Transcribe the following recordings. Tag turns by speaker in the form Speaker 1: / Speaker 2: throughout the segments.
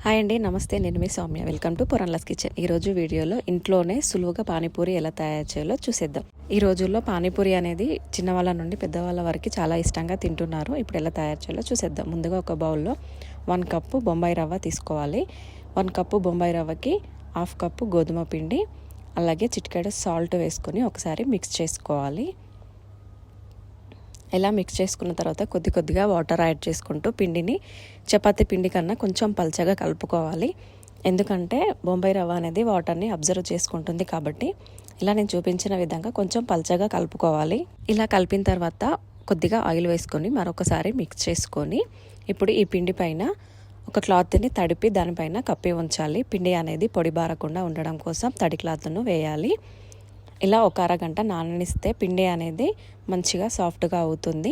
Speaker 1: Hi అండి, నమస్తే. నేను మీ సౌమ్య. వెల్కమ్ టు పురాన్లాస్ కిచెన్. ఈరోజు వీడియోలో ఇంట్లోనే సులువుగా పానీపూరి ఎలా తయారు చేయాలో చూసేద్దాం. ఈ రోజుల్లో పానీపూరి అనేది చిన్నవాళ్ళ నుండి పెద్దవాళ్ళ వరకు చాలా ఇష్టంగా తింటున్నారు. ఇప్పుడు ఎలా తయారు చేయాలో చూసేద్దాం. ముందుగా ఒక బౌల్లో 1 కప్పు బొంబాయి రవ్వ తీసుకోవాలి. 1 కప్పు బొంబాయి రవ్వకి 1/2 కప్పు గోధుమ పిండి, అలాగే చిటికెడు సాల్ట్ వేసుకొని ఒకసారి మిక్స్ చేసుకోవాలి. ఇలా మిక్స్ చేసుకున్న తర్వాత కొద్దిగా వాటర్ యాడ్ చేసుకుంటూ పిండిని చపాతీ పిండి కన్నా కొంచెం పల్చగా కలుపుకోవాలి. ఎందుకంటే బొంబాయి రవ్వ అనేది వాటర్ని అబ్జర్వ్ చేసుకుంటుంది కాబట్టి ఇలా నేను చూపించిన విధంగా కొంచెం పల్చగా కలుపుకోవాలి. ఇలా కలిపిన తర్వాత కొద్దిగా ఆయిల్ వేసుకొని మరొకసారి మిక్స్ చేసుకొని ఇప్పుడు ఈ పిండి పైన ఒక క్లాత్ని తడిపి దానిపైన కప్పి ఉంచాలి. పిండి అనేది పొడి బారకుండా ఉండడం కోసం తడి క్లాత్ను వేయాలి. ఇలా ఒక అరగంట నాననిస్తే పిండి అనేది మంచిగా సాఫ్ట్గా అవుతుంది.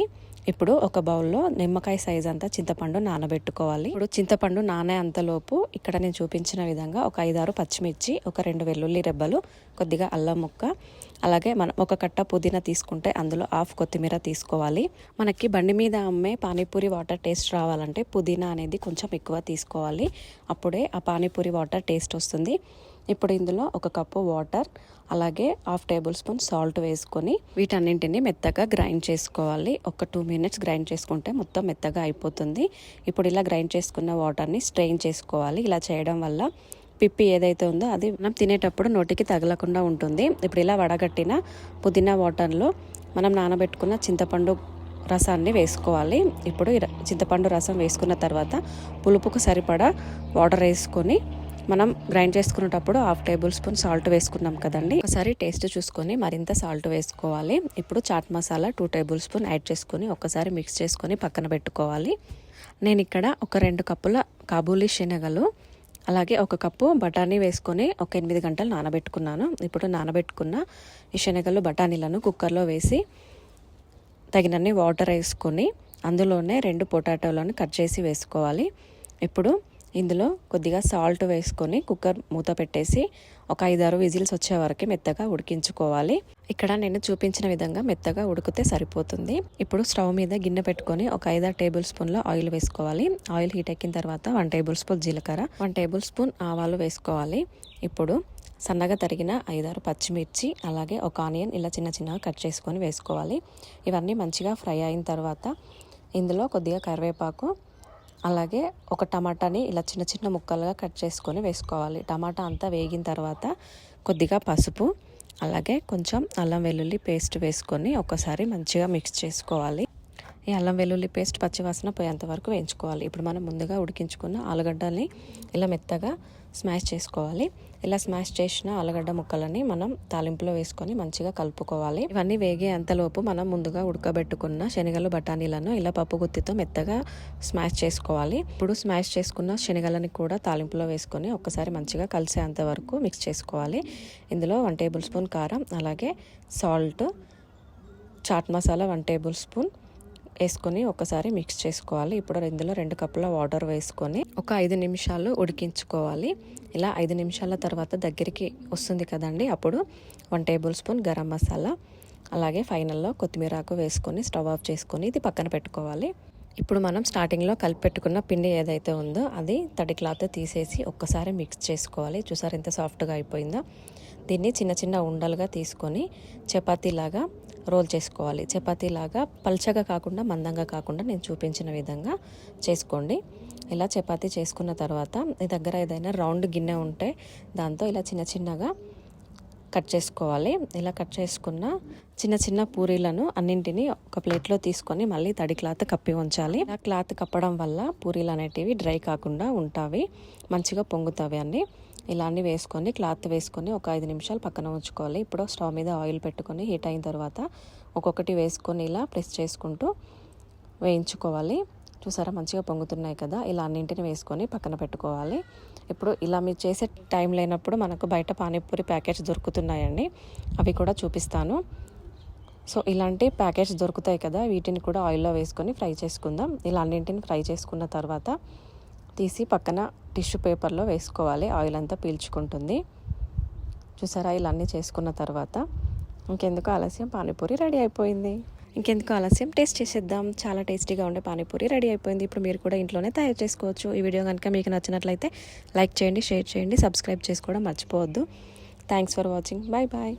Speaker 1: ఇప్పుడు ఒక బౌల్లో నిమ్మకాయ సైజ్ అంతా చింతపండు నానబెట్టుకోవాలి. ఇప్పుడు చింతపండు నానే అంతలోపు ఇక్కడ నేను చూపించిన విధంగా ఒక 5-6 పచ్చిమిర్చి, ఒక 2 వెల్లుల్లి రెబ్బలు, కొద్దిగా అల్లం ముక్క, అలాగే మనం ఒక కట్ట పుదీనా తీసుకుంటే అందులో 1/2 కొత్తిమీర తీసుకోవాలి. మనకి బండి మీద అమ్మే పానీపూరి వాటర్ టేస్ట్ రావాలంటే పుదీనా అనేది కొంచెం ఎక్కువ తీసుకోవాలి. అప్పుడే ఆ పానీపూరి వాటర్ టేస్ట్ వస్తుంది. ఇప్పుడు ఇందులో 1 కప్పు వాటర్, అలాగే 1/2 టేబుల్ స్పూన్ సాల్ట్ వేసుకొని వీటన్నింటినీ మెత్తగా గ్రైండ్ చేసుకోవాలి. ఒక 2 మినిట్స్ గ్రైండ్ చేసుకుంటే మొత్తం మెత్తగా అయిపోతుంది. ఇప్పుడు ఇలా గ్రైండ్ చేసుకున్న వాటర్ని స్ట్రెయిన్ చేసుకోవాలి. ఇలా చేయడం వల్ల పిప్పి ఏదైతే ఉందో అది మనం తినేటప్పుడు నోటికి తగలకుండా ఉంటుంది. ఇప్పుడు ఇలా వడగట్టిన పుదీనా వాటర్లో మనం నానబెట్టుకున్న చింతపండు రసాన్ని వేసుకోవాలి. ఇప్పుడు చింతపండు రసం వేసుకున్న తర్వాత పులుపుకు సరిపడా వాటర్ వేసుకొని మనం గ్రైండ్ చేసుకునేటప్పుడు 1/2 టేబుల్ స్పూన్ సాల్ట్ వేసుకున్నాం కదండి. ఒకసారి టేస్ట్ చూసుకొని మరింత సాల్ట్ వేసుకోవాలి. ఇప్పుడు chaat masala 2 tablespoon add చేసుకొని ఒకసారి మిక్స్ చేసుకొని పక్కన పెట్టుకోవాలి. నేను ఇక్కడ ఒక 2 కప్పుల కాబూలీ శనగలు, అలాగే 1 కప్పు బఠానీ వేసుకొని ఒక 8 గంటలు నానబెట్టుకున్నాను. ఇప్పుడు నానబెట్టుకున్న ఈ శనగలు బఠానీలను కుక్కర్లో వేసి తగినన్ని వాటర్ వేసుకొని అందులోనే 2 పొటాటోలను కట్ చేసి వేసుకోవాలి. ఇప్పుడు ఇందులో కొద్దిగా సాల్ట్ వేసుకొని కుక్కర్ మూత పెట్టేసి ఒక 5-6 విజిల్స్ వచ్చే వరకు మెత్తగా ఉడికించుకోవాలి. ఇక్కడ నేను చూపించిన విధంగా మెత్తగా ఉడికితే సరిపోతుంది. ఇప్పుడు స్టవ్ మీద గిన్నె పెట్టుకొని ఒక 5-6 టేబుల్ స్పూన్ల ఆయిల్ వేసుకోవాలి. ఆయిల్ హీట్ ఎక్కిన తర్వాత 1 టేబుల్ స్పూన్ జీలకర్ర, 1 టేబుల్ స్పూన్ ఆవాలు వేసుకోవాలి. ఇప్పుడు సన్నగా తరిగిన 5-6 పచ్చిమిర్చి, అలాగే ఒక ఆనియన్ ఇలా చిన్నగా కట్ చేసుకొని వేసుకోవాలి. ఇవన్నీ మంచిగా ఫ్రై అయిన తర్వాత ఇందులో కొద్దిగా కరివేపాకు, అలాగే ఒక టమాటాని ఇలా చిన్న ముక్కలుగా కట్ చేసుకొని వేసుకోవాలి. టమాటా అంతా వేగిన తర్వాత కొద్దిగా పసుపు, అలాగే కొంచెం అల్లం వెల్లుల్లి పేస్ట్ వేసుకొని ఒకసారి మంచిగా మిక్స్ చేసుకోవాలి. ఈ అల్లం వెల్లుల్లి పేస్ట్ పచ్చివాసన పోయేంత వరకు వేయించుకోవాలి. ఇప్పుడు మనం ముందుగా ఉడికించుకున్న ఆలుగడ్డల్ని ఇలా మెత్తగా స్మాష్ చేసుకోవాలి. ఇలా స్మాష్ చేసిన ఆలుగడ్డ ముక్కలని మనం తాలింపులో వేసుకొని మంచిగా కలుపుకోవాలి. ఇవన్నీ వేగే అంతలోపు మనం ముందుగా ఉడకబెట్టుకున్న శనగలు బఠానీలను ఇలా పప్పు గుత్తితో మెత్తగా స్మాష్ చేసుకోవాలి. ఇప్పుడు స్మాష్ చేసుకున్న శనగలని కూడా తాలింపులో వేసుకొని ఒకసారి మంచిగా కలిసేంత వరకు మిక్స్ చేసుకోవాలి. ఇందులో 1 టేబుల్ స్పూన్ కారం, అలాగే salt, chaat masala 1 tablespoon వేసుకొని ఒకసారి మిక్స్ చేసుకోవాలి. ఇప్పుడు ఇందులో 2 కప్పుల వాటర్ వేసుకొని ఒక 5 నిమిషాలు ఉడికించుకోవాలి. ఇలా 5 నిమిషాల తర్వాత దగ్గరికి వస్తుంది కదండి, అప్పుడు 1 టేబుల్ స్పూన్ గరం మసాలా, అలాగే ఫైనల్లో కొత్తిమీర ఆకు వేసుకొని స్టవ్ ఆఫ్ చేసుకొని ఇది పక్కన పెట్టుకోవాలి. ఇప్పుడు మనం స్టార్టింగ్లో కలిపి పెట్టుకున్న పిండి ఏదైతే ఉందో అది తడి క్లాత్ తీసేసి ఒక్కసారి మిక్స్ చేసుకోవాలి. చూసారు ఎంత సాఫ్ట్గా అయిపోయిందో. దీన్ని చిన్న ఉండలుగా తీసుకొని చపాతీలాగా రోల్ చేసుకోవాలి. చపాతీలాగా పల్చగా కాకుండా మందంగా కాకుండా నేను చూపించిన విధంగా చేసుకోండి. ఇలా చపాతీ చేసుకున్న తర్వాత మీ దగ్గర ఏదైనా రౌండ్ గిన్నె ఉంటే దాంతో ఇలా చిన్నగా కట్ చేసుకోవాలి. ఇలా కట్ చేసుకున్న చిన్న పూరీలను అన్నింటినీ ఒక ప్లేట్లో తీసుకొని మళ్ళీ తడి క్లాత్ కప్పి ఉంచాలి. ఆ క్లాత్ కప్పడం వల్ల పూరీలు అనేటివి డ్రై కాకుండా ఉంటాయి, మంచిగా పొంగుతాయి అన్నీ. ఇలా అన్నీ వేసుకొని క్లాత్ వేసుకొని ఒక 5 నిమిషాలు పక్కన ఉంచుకోవాలి. ఇప్పుడు స్టవ్ మీద ఆయిల్ పెట్టుకొని హీట్ అయిన తర్వాత ఒక్కొక్కటి వేసుకొని ఇలా ప్రెస్ చేసుకుంటూ వేయించుకోవాలి. చూసారా మంచిగా పొంగుతున్నాయి కదా. ఇలా అన్నింటిని వేసుకొని పక్కన పెట్టుకోవాలి. ఇప్పుడు ఇలా మీరు చేసే టైం లేనప్పుడు మనకు బయట పానీపూరి ప్యాకెట్స్ దొరుకుతున్నాయండి, అవి కూడా చూపిస్తాను. సో ఇలాంటి ప్యాకెట్స్ దొరుకుతాయి కదా, వీటిని కూడా ఆయిల్లో వేసుకొని ఫ్రై చేసుకుందాం. ఇలా అన్నింటిని ఫ్రై చేసుకున్న తర్వాత తీసి పక్కన టిష్యూ పేపర్లో వేసుకోవాలి. ఆయిల్ అంతా పీల్చుకుంటుంది. చూసారా ఇలా అన్నీ చేసుకున్న తర్వాత ఇంకెందుకు ఆలస్యం, పానీపూరి రెడీ అయిపోయింది. ఇంకెందుకు ఆలస్యం, టేస్ట్ చేసేద్దాం. చాలా టేస్టీగా ఉండే పానీపూరి రెడీ అయిపోయింది. ఇప్పుడు మీరు కూడా ఇంట్లోనే తయారు చేసుకోవచ్చు. ఈ వీడియో కనుక మీకు నచ్చినట్లయితే లైక్ చేయండి, షేర్ చేయండి, సబ్స్క్రైబ్ చేసుకోవడం మర్చిపోవద్దు. Thanks for watching. Bye bye.